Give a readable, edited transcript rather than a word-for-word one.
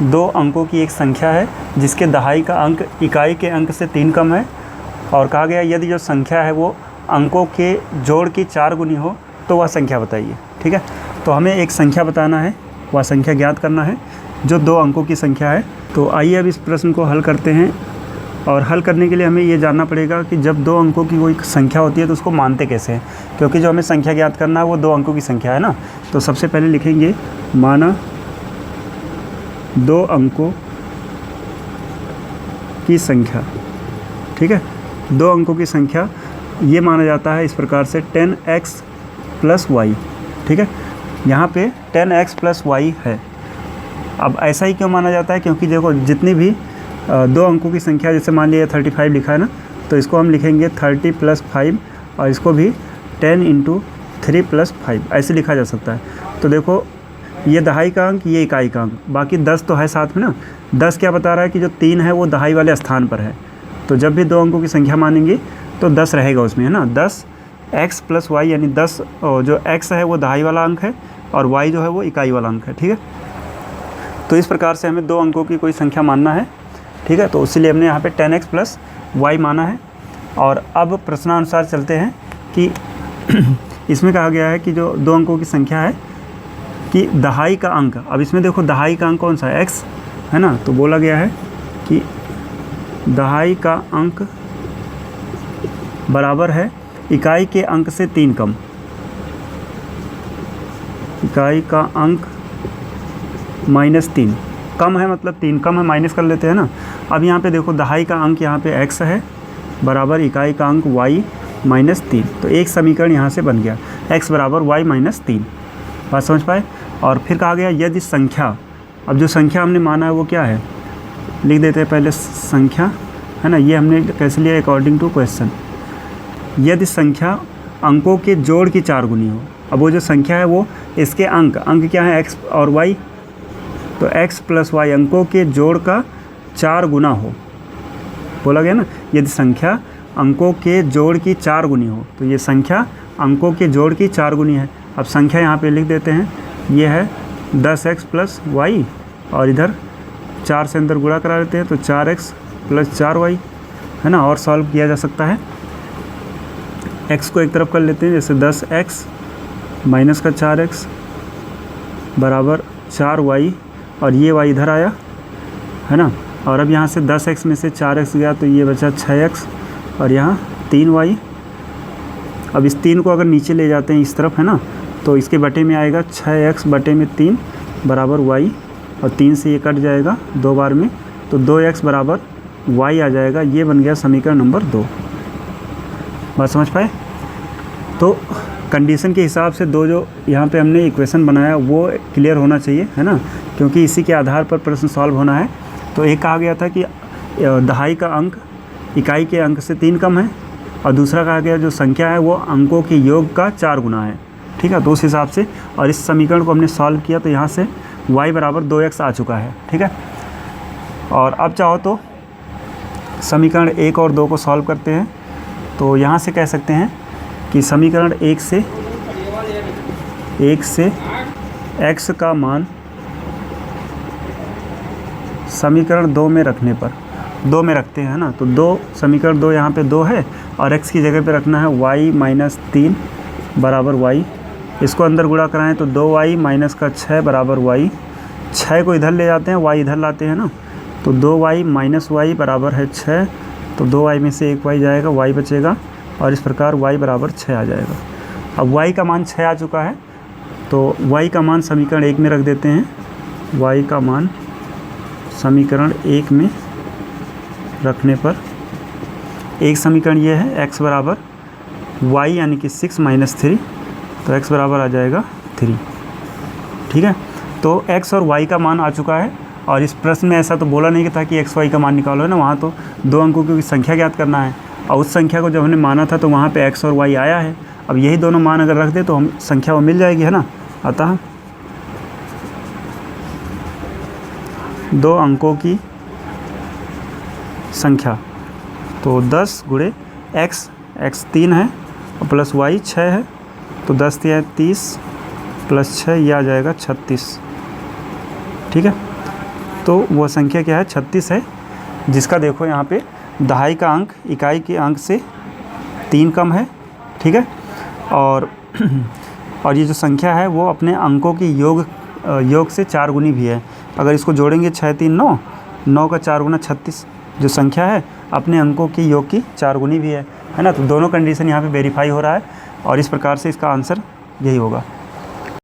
दो अंकों की एक संख्या है जिसके दहाई का अंक इकाई के अंक से 3 कम है, और कहा गया यदि जो संख्या है वो अंकों के जोड़ की 4 गुनी हो तो वह संख्या बताइए। ठीक है, तो हमें एक संख्या बताना है, वह संख्या ज्ञात करना है जो 2 अंकों की संख्या है। तो आइए अब इस प्रश्न को हल करते हैं, और हल करने के लिए हमें ये जानना पड़ेगा कि जब 2 अंकों की कोई संख्या होती है तो उसको मानते कैसे हैं, क्योंकि जो हमें संख्या ज्ञात करना है वो 2 अंकों की संख्या है ना। तो सबसे पहले लिखेंगे माना 2 अंकों की संख्या। ठीक है, 2 अंकों की संख्या ये माना जाता है इस प्रकार से 10x + y। ठीक है, यहाँ पे 10x + y है। अब ऐसा ही क्यों माना जाता है, क्योंकि देखो जितनी भी 2 अंकों की संख्या, जैसे मान लिया 35 लिखा है ना, तो इसको हम लिखेंगे 30 + 5, और इसको भी 10 × 3 + 5 ऐसे लिखा जा सकता है। तो देखो ये दहाई का अंक, ये इकाई का अंक, बाकी 10 तो है साथ में ना। 10 क्या बता रहा है कि जो 3 है वो दहाई वाले स्थान पर है, तो जब भी 2 अंकों की संख्या मानेंगे तो 10 रहेगा उसमें, है ना। 10x + y, यानी 10 जो x है वो दहाई वाला अंक है और y जो है वो इकाई वाला अंक है। ठीक है, तो इस प्रकार से हमें 2 अंकों की कोई संख्या मानना है। ठीक है, तो इसीलिए हमने यहाँ पे 10x + y माना है। और अब प्रश्नानुसार चलते हैं कि इसमें कहा गया है कि जो 2 अंकों की संख्या है कि दहाई का अंक, अब इसमें देखो दहाई का अंक कौन सा है, x है ना। तो बोला गया है कि दहाई का अंक बराबर है इकाई के अंक से 3 कम। इकाई का अंक -3 कम है, मतलब 3 कम है, माइनस कर लेते हैं ना। अब यहाँ पे देखो दहाई का अंक यहाँ पे x है बराबर इकाई का अंक y -3, तो एक समीकरण यहाँ से बन गया, x बराबर y -3। बात समझ पाए। और फिर कहा गया यदि संख्या, अब जो संख्या हमने माना है वो क्या है, लिख देते हैं पहले संख्या, है ना। ये हमने कैसे लिया, अकॉर्डिंग टू क्वेश्चन। यदि संख्या अंकों के जोड़ की 4 गुनी हो। अब वो जो संख्या है वो इसके अंक क्या है, x और y, तो x + y अंकों के जोड़ का 4 गुना हो। बोला गया ना, यदि संख्या अंकों के जोड़ की 4 गुनी हो, तो ये संख्या अंकों के जोड़ की 4 गुनी है। अब संख्या यहाँ पे लिख देते हैं, ये है 10x + y, और इधर 4 से अंदर गुणा करा लेते हैं तो 4x + 4y, है ना। और सॉल्व किया जा सकता है, x को एक तरफ कर लेते हैं, जैसे 10x - का 4x बराबर 4y, और ये y इधर आया, है ना। और अब यहाँ से 10x में से 4x गया तो ये बचा 6x, और यहाँ 3y। अब इस 3 को अगर नीचे ले जाते हैं इस तरफ, है ना, तो इसके बटे में आएगा 6x बटे में 3 बराबर y, और 3 से ये कट जाएगा 2 बार में, तो 2x बराबर y आ जाएगा। ये बन गया समीकरण नंबर 2। बात समझ पाए। तो कंडीशन के हिसाब से 2 जो यहाँ पे हमने इक्वेशन बनाया वो क्लियर होना चाहिए, है ना, क्योंकि इसी के आधार पर प्रश्न सॉल्व होना है। तो एक कहा गया था कि दहाई का अंक इकाई के अंक से 3 कम है, और दूसरा कहा गया जो संख्या है वो अंकों के योग का 4 गुना है। ठीक है, तो उस हिसाब से, और इस समीकरण को हमने सॉल्व किया तो यहाँ से y बराबर 2x आ चुका है। ठीक है, और अब चाहो तो समीकरण 1 और 2 को सॉल्व करते हैं। तो यहाँ से कह सकते हैं कि समीकरण 1 से x का मान समीकरण 2 में रखने पर, 2 में रखते हैं ना, तो 2 समीकरण 2 यहाँ पे 2 है, और x की जगह पे रखना है y -3 बराबर y। इसको अंदर गुणा कराएं तो 2y - का 6 बराबर y। 6 को इधर ले जाते हैं, y इधर लाते हैं ना, तो 2y - y बराबर है 6, तो 2y में से 1y जाएगा, y बचेगा, और इस प्रकार y बराबर 6 आ जाएगा। अब y का मान 6 आ चुका है, तो y का मान समीकरण 1 में रख देते हैं। y का मान समीकरण 1 में रखने पर एक समीकरण ये है, x बराबर y यानी कि 6 - 3, तो x बराबर आ जाएगा 3। ठीक है, तो x और y का मान आ चुका है, और इस प्रश्न में ऐसा तो बोला नहीं था कि x y का मान निकालो, है ना। वहाँ तो 2 अंकों की संख्या ज्ञात करना है, और उस संख्या को जब हमने माना था तो वहाँ पे x और y आया है। अब यही दोनों मान अगर रख दे तो हम संख्या वो मिल जाएगी, है ना। अतः 2 अंकों की संख्या, तो 10 × x 3 है और प्लस y 6 है, तो 10 × 30 + 6 ये आ जाएगा 36। ठीक है, तो वो संख्या क्या है 36 है, जिसका देखो यहाँ पे दहाई का अंक इकाई के अंक से 3 कम है, ठीक है। और ये जो संख्या है वो अपने अंकों की योग से 4 गुनी भी है। अगर इसको जोड़ेंगे 6 3 9, 9 का 4 गुना 36 जो संख्या है अपने अंकों की योग की 4 गुनी भी है ना। तो दोनों कंडीशन यहाँ पे वेरीफाई हो रहा है और इस प्रकार से इसका आंसर यही होगा।